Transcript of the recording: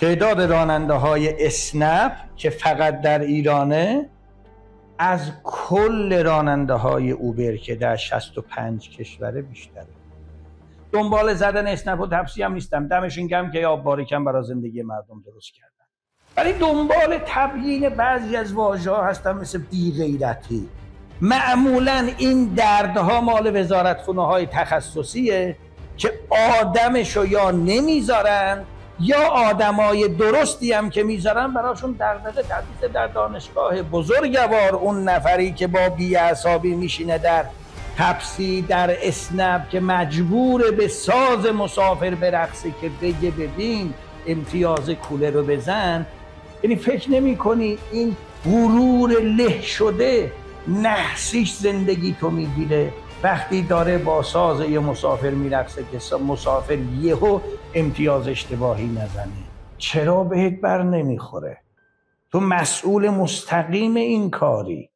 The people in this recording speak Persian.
تعداد راننده های اسنپ که فقط در ایرانه از کل راننده های اوبر که در 65 کشوره بیشتره. دنبال زدن اسنپ و تپسی هم نیستم، دمشون گرم که آب باریکم برای زندگی مردم درست کردن، ولی دنبال تبیین بعضی از واژه‌ها هستم، مثل بی‌غیرتی. معمولا این دردها مال وزارتخونه‌های تخصصیه که آدمشو یا نمیذارن یا آدمای درستی هم که میذارن براشون دغدغه تدریس در دانشگاه. بزرگوار اون نفری که با بی‌اعصابی میشینه در تپسی، در اسنپ، که مجبور به ساز مسافر برقصه که بگه ببین امتیاز کوله رو بزن. یعنی فکر نمی کنی این غرور له شده نحسیش زندگی تو میگیره وقتی داره با ساز یه مسافر میرقصه که مسافر یهو امتیاز اشتباهی نزنه؟ چرا بهت بر نمیخوره؟ تو مسئول مستقیم این کاری.